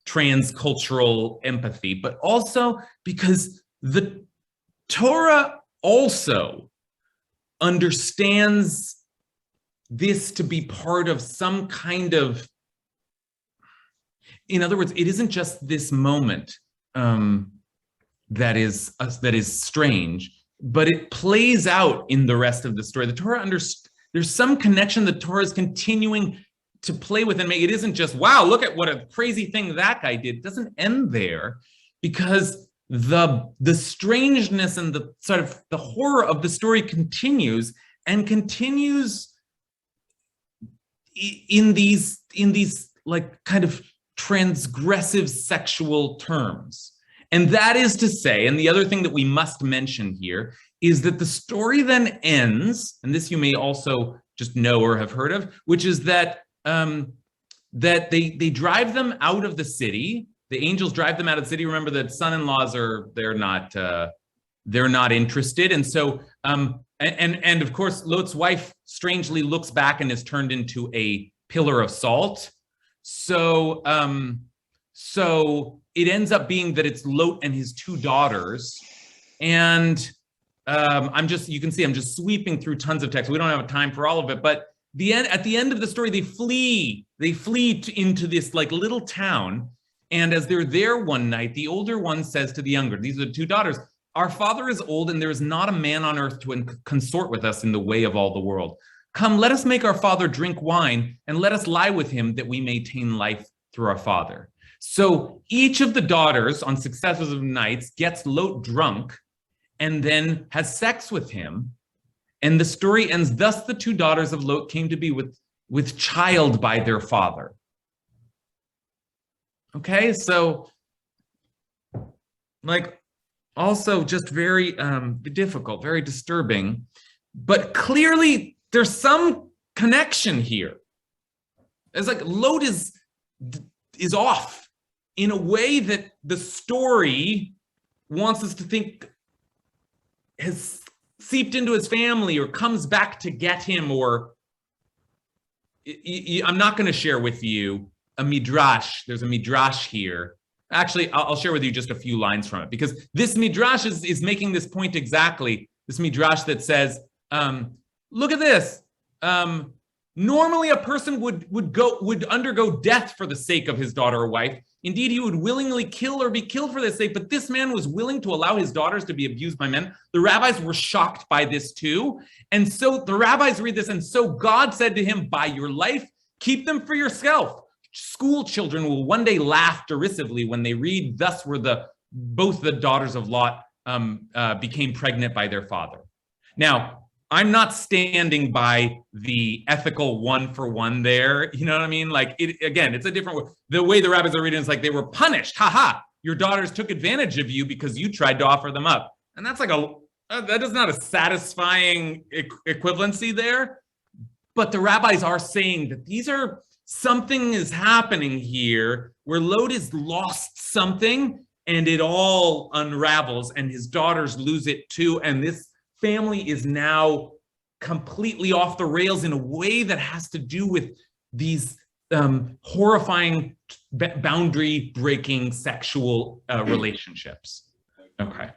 transcultural empathy, but also because the Torah also understands this to be part of some kind of, in other words, it isn't just this moment that is strange, but it plays out in the rest of the story. The Torah there's some connection the Torah is continuing to play with and make. It isn't just, wow, look at what a crazy thing that guy did. It doesn't end there, because the strangeness and the sort of the horror of the story continues. and continues in these like kind of transgressive sexual terms. And that is to say, and the other thing that we must mention here is that the story then ends, and this you may also just know or have heard of, which is that that they drive them out of the city. The angels drive them out of the city. Remember that son-in-laws they're not interested, and so and of course Lot's wife strangely looks back and is turned into a pillar of salt. So so it ends up being that it's Lot and his two daughters, and you can see I'm just sweeping through tons of text. We don't have time for all of it, but at the end of the story, they flee into this like little town. And as they're there one night, the older one says to the younger, these are the two daughters, "Our father is old, and there is not a man on earth to consort with us in the way of all the world. Come, let us make our father drink wine, and let us lie with him, that we may attain life through our father." So each of the daughters on successive nights gets Lot drunk and then has sex with him. And the story ends, thus the two daughters of Lot came to be with child by their father. Okay, so like also just very difficult, very disturbing, but clearly there's some connection here. It's like Lot is off in a way that the story wants us to think has seeped into his family or comes back to get him, or I'm not going to share with you a midrash. There's a midrash here. Actually, I'll share with you just a few lines from it, because this midrash is making this point exactly. This midrash that says, look at this. Normally a person would undergo death for the sake of his daughter or wife. Indeed, he would willingly kill or be killed for this sake, but this man was willing to allow his daughters to be abused by men. The rabbis were shocked by this too. And so the rabbis read this, and so God said to him, by your life, keep them for yourself. School children will one day laugh derisively when they read, thus were both the daughters of Lot became pregnant by their father. Now, I'm not standing by the ethical one-for-one there. You know what I mean? Like, again, it's a different way. The way the rabbis are reading is like they were punished. Ha! Your daughters took advantage of you because you tried to offer them up. And that's like that is not a satisfying equivalency there. But the rabbis are saying that something is happening here where Lot has lost something and it all unravels and his daughters lose it too. And this family is now completely off the rails in a way that has to do with these horrifying boundary breaking sexual relationships. Okay.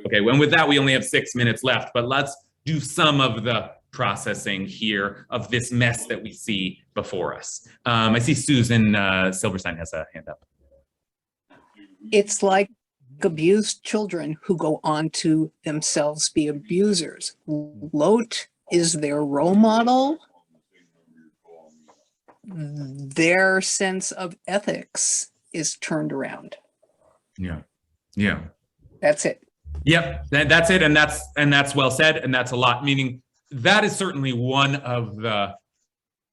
Okay, well, with that, we only have 6 minutes left, but let's do some of the processing here of this mess that we see before us. I see Susan Silverstein has a hand up. It's like abused children who go on to themselves be abusers. Lot is their role model. Their sense of ethics is turned around. Yeah. That's it. Yep, that's it, and that's well said, and that's a lot. Meaning that is certainly one of the,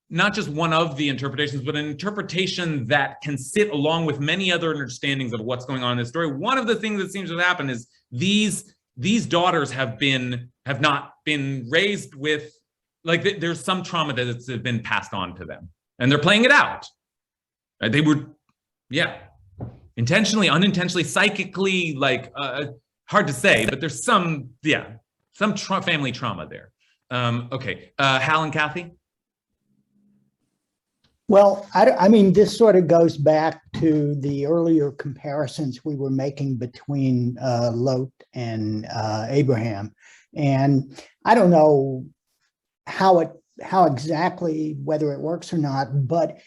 not just one of the interpretations, but an interpretation that can sit along with many other understandings of what's going on in this story. One of the things that seems to have happened is these daughters have not been raised with, like, there's some trauma that's been passed on to them, and they're playing it out. They were, intentionally, unintentionally, psychically, like, hard to say, but there's some family trauma there. Okay, Hal and Kathy? Well, I mean, this sort of goes back to the earlier comparisons we were making between Lot and Abraham. And I don't know how exactly, whether it works or not, but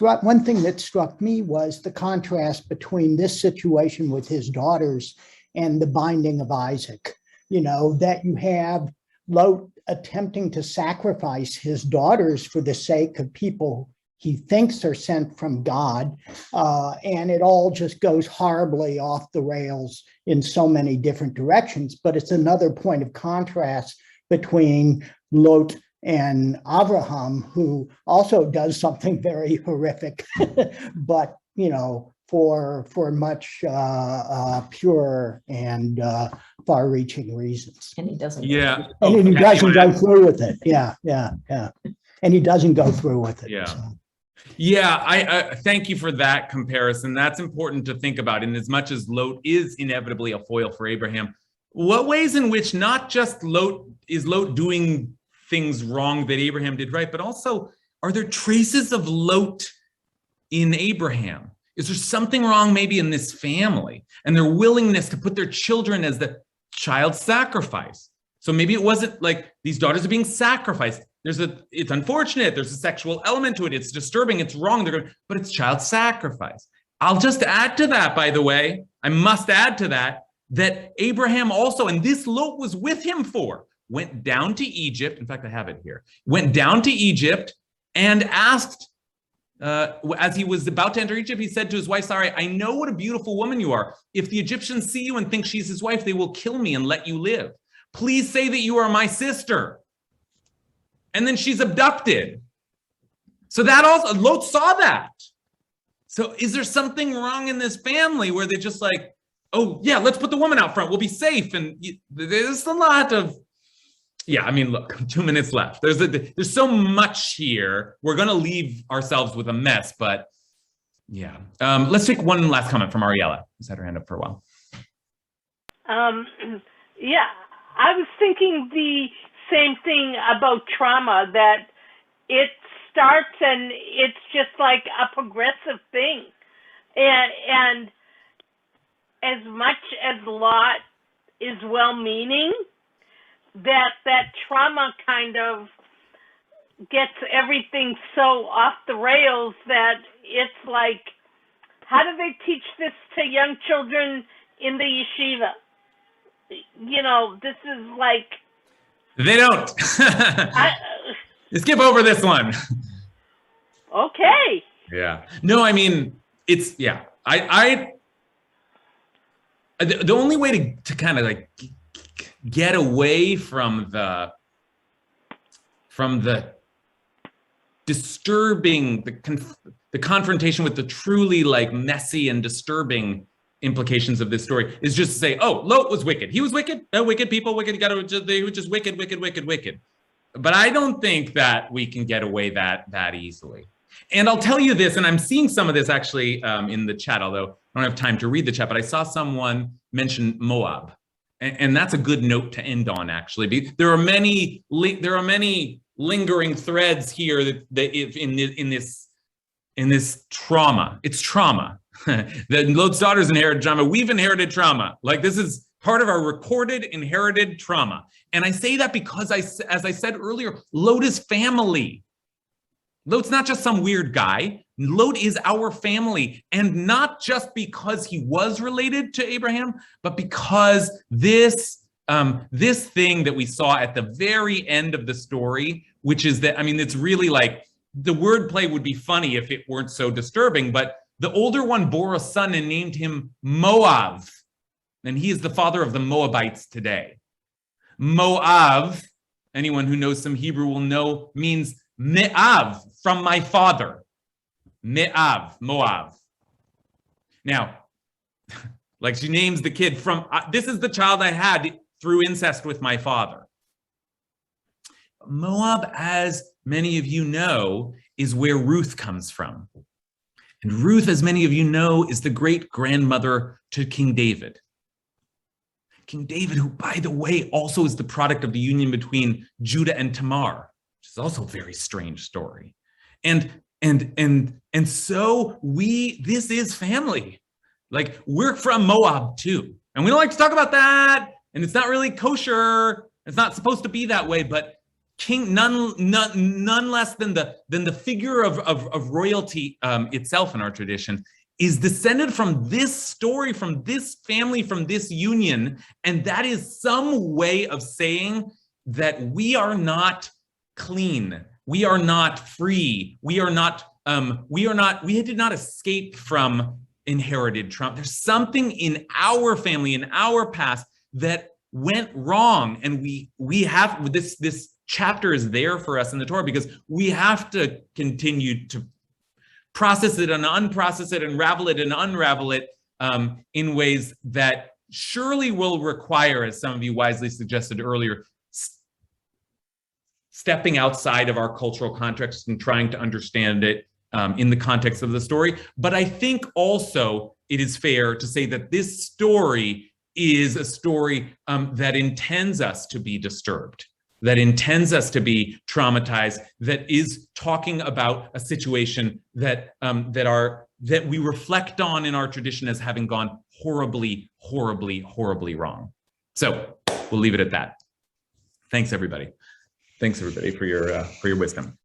one thing that struck me was the contrast between this situation with his daughters and the binding of Isaac. You know, that you have Lot attempting to sacrifice his daughters for the sake of people he thinks are sent from God, and it all just goes horribly off the rails in so many different directions. But it's another point of contrast between Lot and Abraham, who also does something very horrific, but for much purer and far-reaching reasons. And he doesn't. Yeah. And he doesn't go through with it. Yeah. And he doesn't go through with it. Yeah. So. Yeah, I thank you for that comparison. That's important to think about. In as much as Lot is inevitably a foil for Abraham, what ways in which not just Lot doing things wrong that Abraham did right, but also are there traces of Lot in Abraham? Is there something wrong maybe in this family and their willingness to put their children as the child sacrifice? So maybe it wasn't like these daughters are being sacrificed. It's unfortunate. There's a sexual element to it. It's disturbing. It's wrong. But it's child sacrifice. I'll just add to that, by the way, I must add to that Abraham also, and this Lot was with him went down to Egypt. In fact, I have it here. Went down to Egypt and asked, as he was about to enter Egypt, he said to his wife, Sarai, I know what a beautiful woman you are. If the Egyptians see you and think she's his wife, they will kill me and let you live. Please say that you are my sister. And then she's abducted. So that also, Lot saw that. So is there something wrong in this family where they're just like, oh yeah, let's put the woman out front, we'll be safe. And there's a lot of, yeah, I mean, look, 2 minutes left. There's so much here. We're gonna leave ourselves with a mess, but yeah. Let's take one last comment from Ariella, who's had her hand up for a while. Yeah, I was thinking the same thing about trauma, that it starts and it's just like a progressive thing. And as much as Lot is well-meaning, that trauma kind of gets everything so off the rails that it's like, how do they teach this to young children in the yeshiva? This is like, they don't. Skip over this one. Okay. Yeah. No, I mean, it's, yeah. The only way to kind of like get away from the disturbing, the confrontation with the truly like messy and disturbing implications of this story is just to say, oh, Lot was wicked. He was wicked. Wicked people, wicked. They were just wicked. But I don't think that we can get away that easily. And I'll tell you this, and I'm seeing some of this actually in the chat, although I don't have time to read the chat, but I saw someone mention Moab, and that's a good note to end on. Actually, there are many lingering threads here that in this trauma. It's trauma. That Lot's daughters inherited trauma. We've inherited trauma. Like, this is part of our recorded, inherited trauma. And I say that because, as I said earlier, Lot is family. Lot's not just some weird guy. Lot is our family. And not just because he was related to Abraham, but because this thing that we saw at the very end of the story, which is that, I mean, it's really like, the wordplay would be funny if it weren't so disturbing, but the older one bore a son and named him Moab, and he is the father of the Moabites today. Moab, anyone who knows some Hebrew will know, means Me'av, from my father. Me'av, Moab. Now, like she names the kid from, this is the child I had through incest with my father. Moab, as many of you know, is where Ruth comes from. And Ruth, as many of you know, is the great-grandmother to King David. King David, who, by the way, also is the product of the union between Judah and Tamar, which is also a very strange story. And so this is family. Like, we're from Moab too. And we don't like to talk about that. And it's not really kosher. It's not supposed to be that way, but none less than the figure of royalty itself in our tradition is descended from this story, from this family, from this union. And that is some way of saying that we are not clean. We are not free. We did not escape from inherited trauma. There's something in our family, in our past, that went wrong, and we have this chapter is there for us in the Torah because we have to continue to process it and unprocess it, unravel it and unravel it in ways that surely will require, as some of you wisely suggested earlier, stepping outside of our cultural context and trying to understand it in the context of the story. But I think also it is fair to say that this story is a story that intends us to be disturbed, that intends us to be traumatized, that is talking about a situation that that we reflect on in our tradition as having gone horribly, horribly, horribly wrong. So we'll leave it at that. Thanks, everybody. Thanks, everybody, for your wisdom.